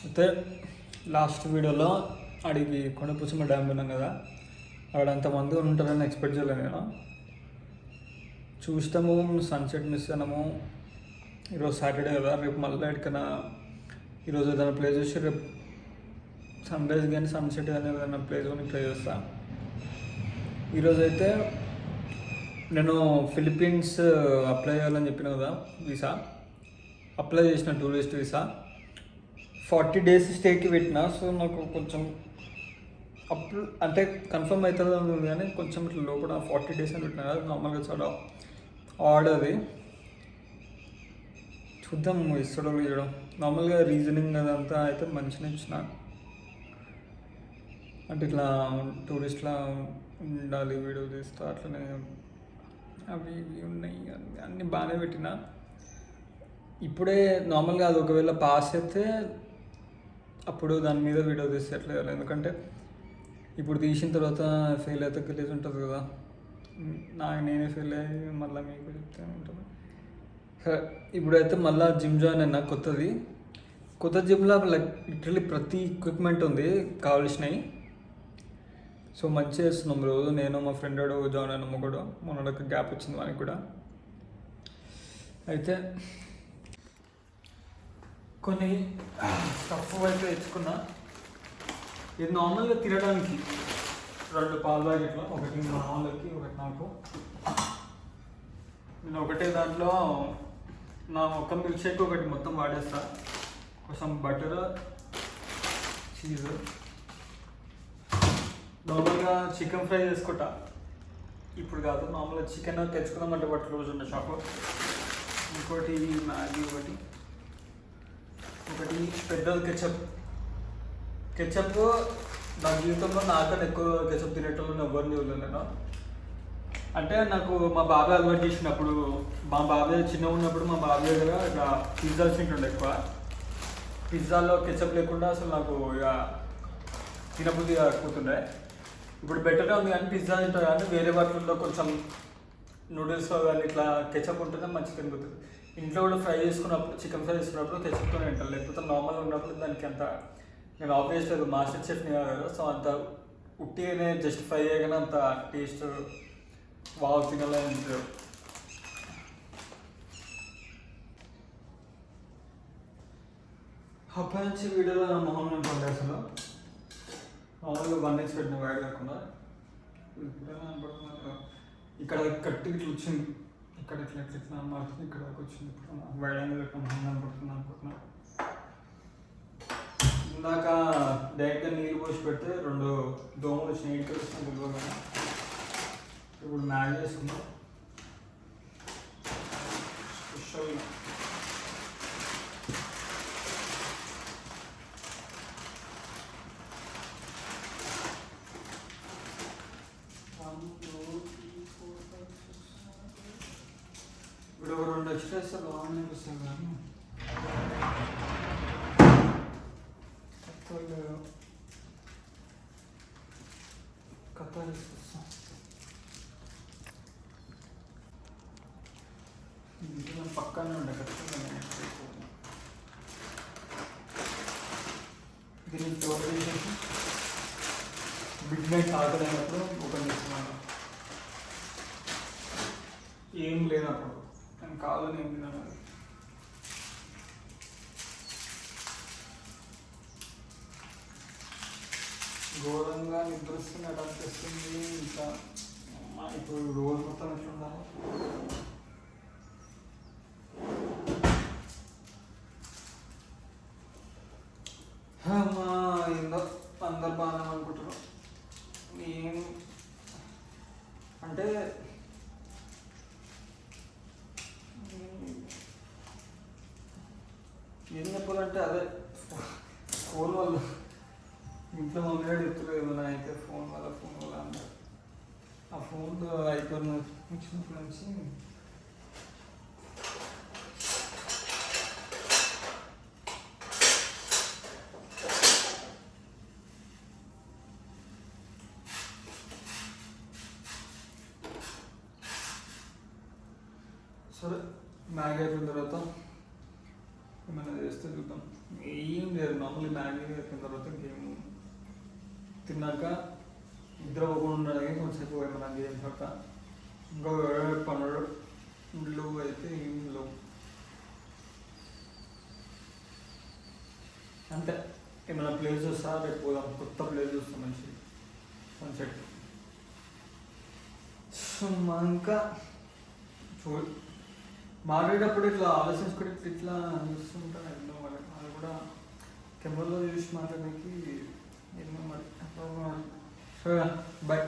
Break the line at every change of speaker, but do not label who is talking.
అయితే లాస్ట్ వీడియోలో అడిగి కొండపుచ్చమ్మ డ్యామ్ విన్నాం కదా, అక్కడ అంతమంది ఉంటారని ఎక్స్పెక్ట్ చేయలేదు నేను. చూస్తాము, సన్సెట్ మిస్ అయినాము. ఈరోజు సాటర్డే కదా, రేపు మళ్ళీ ఎక్కడికైనా ఈరోజు ఏదైనా ప్లే చేసి రేపు సన్ రైజ్ కానీ సన్సెట్ కానీ ఏదైనా ప్లేస్ కానీ ప్లే చేస్తా. ఈరోజు అయితే నేను ఫిలిప్పీన్స్ అప్లై చేయాలని చెప్పిన కదా, వీసా అప్లై చేసిన టూరిస్ట్ వీసా 40 days స్టేకి పెట్టిన. సో నాకు కొంచెం అంటే కన్ఫర్మ్ అవుతుందో కానీ కొంచెం ఇట్లా లోపల 40 days అని పెట్టిన కదా, నార్మల్గా చాలా ఆర్డర్ అది. చూద్దాం ఇస్తాడో ఇవ్వడం. నార్మల్గా రీజనింగ్ అదంతా అయితే మంచిగా ఇచ్చిన, అంటే ఇట్లా టూరిస్ట్లా ఉండాలి, వీడియో తీస్తా అట్లనే అవి ఇవి ఉన్నాయి, అన్నీ బాగానే పెట్టిన. ఇప్పుడే నార్మల్గా అది ఒకవేళ పాస్ అయితే అప్పుడు దాని మీద వీడియో తీస్తే ఎట్లా చేయాలి, ఎందుకంటే ఇప్పుడు తీసిన తర్వాత ఫెయిల్ అయితే గలీజ్ ఉంటుంది కదా, నేనే ఫెయిల్ అయ్యి మళ్ళీ మీకు చెప్తే ఉంటుంది. సరే, ఇప్పుడైతే మళ్ళీ జిమ్ జాయిన్ అయినా కొత్త జిమ్లో లిటరలీ ప్రతి ఎక్విప్మెంట్ ఉంది కావాల్సినవి. సో మంచిగా చేస్తున్నాం రోజు. నేను మా ఫ్రెండ్ జాయిన్ అయినాము కూడా, మొన్నటికి గ్యాప్ వచ్చింది మనకి కూడా. అయితే కొన్ని స్టఫ్ అయితే తెచ్చుకున్నా. ఇది నార్మల్గా తినడానికి 2 పాల ప్యాకెట్లు, ఒకటి మా వాళ్ళకి ఒకటి నాకు. నేను ఒకటే దాంట్లో నా ఒక మిల్క్ షేక్ ఒకటి మొత్తం వాడేస్తా. కొంచెం బటర్, చీజ్. నార్మల్గా చికెన్ ఫ్రై చేసుకుంటా, ఇప్పుడు కాదు. నార్మల్గా చికెన్ తెచ్చుకుందామంటే బట్టి రోజు ఉన్న షాపు. ఇంకోటి మ్యాగీ, ఒకటి పెద్దది కెచప్. నా జీవితంలో నాకన్నా ఎక్కువ కెచప్ తినేటోళ్ళు ఎవరిని చూడలేదు నేను. అంటే నాకు మా బాబాయ్ అలవాటు చేసినప్పుడు, మా బాబాయ్ చిన్నగా ఉన్నప్పుడు మా బాబాయ్ దగ్గర ఇక పిజ్జాలు తింటుండే ఎక్కువ. పిజ్జాలో కెచప్ లేకుండా అసలు నాకు ఇక తినబుద్ధి కాకపోతుండే. ఇప్పుడు బెటర్గా ఉంది కానీ పిజ్జా తింటారు కానీ వేరే వాటిల్లో కొంచెం నూడిల్స్లో కానీ ఇట్లా కెచప్ ఉంటేనే మంచిగా తినబుతుంది. ఇంట్లో కూడా ఫ్రై చేసుకున్నప్పుడు, చికెన్ ఫ్రై చేసుకున్నప్పుడు కెచప్తోనే తింటాను, లేకపోతే నార్మల్గా ఉన్నప్పుడు దానికి అంత. నేను ఆబ్వియస్లీ మాస్టర్ చెఫ్ని కాదు కదా, సో అంత ఉట్టిగానే జస్ట్ ఫ్రై చేయగానే అంత టేస్ట్ బాగా తినాలని. అప్పటి నుంచి వీడియోలో నా మొహం నేను పండే అసలు మామూలుగా 1 inch పెట్టిన వైడ్ కాకుండా ఇక్కడ కట్టి ఇట్లా వచ్చింది, ఇక్కడ ఇట్లా ఇట్లా మార్చింది, ఇక్కడ వచ్చింది. ఇప్పుడు వైడ్ అనేది కనపడుతుంది అనుకుంటున్నా. ఇందాక డైరెక్ట్గా నీళ్ళు పోసి పెడితే 2 దోమలు వచ్చినాయి, ఇంటికి వచ్చిన తెలియదు. ఇప్పుడు మ్యాగీ చేసుకుందాం స్పెషల్గా. ఇప్పుడు ఒక 2 ఎక్స్ట్రా ఇస్తే బాగానే అనిపిస్తుంది కానీ కథలు తీసుకొస్తాం. పక్కనే ఉండే దీన్ని స్టోర్ చేసేసి మిడ్ నైట్ ఆకలైనప్పుడు ఓపెన్ చేస్తున్నాను. ఏం లేనప్పుడు నేను కావాలని ఏం తిన్నాను. ఘోరంగా నిద్ర వస్తున్నట్టు అనిపిస్తుంది. ఇంకా ఇప్పుడు రోజు మొత్తం ఎట్లా ఉండాలి. ఏందో అందరు బాగానే అనుకుంటారు. ఏం అంటే ఏం చెప్పాలంటే అదే ఫోన్ వల్ల. ఇంట్లో మమ్మీ చెప్తారు ఏమైనా అయితే ఫోన్ వల్ల అంటారు. ఆ ఫోన్లో ఐఫోన్ వచ్చినప్పటి నుంచి సరే మ్యాగీ అయిపోయిన తర్వాత ఏమైనా చేస్తే చూద్దాం. ఏం లేదు, మామూలు మ్యాగీ అయిపోయిన తర్వాత ఇంకేం తిన్నాక నిద్ర పోకుండా ఉండడానికి కొంచెంసేపు ఏమైనా గేమ్స్ ఆడతా. ఇంకా పనులు అయితే ఏం లేవు అంతే. ఏమైనా ప్లేస్ చూస్తా, రేపు పోదాం, కొత్త ప్లేస్ చూస్తాం మంచి సన్సెట్. సో ఇంకా మాట్లాడేటప్పుడు ఇట్లా ఆలోచించుకుంటే ఇట్లా చూస్తుంటాను ఎన్నో వాళ్ళకి, అది కూడా కెమెరాలో చూసి మాట్లాడడానికి ఎన్నో మరి. So bye.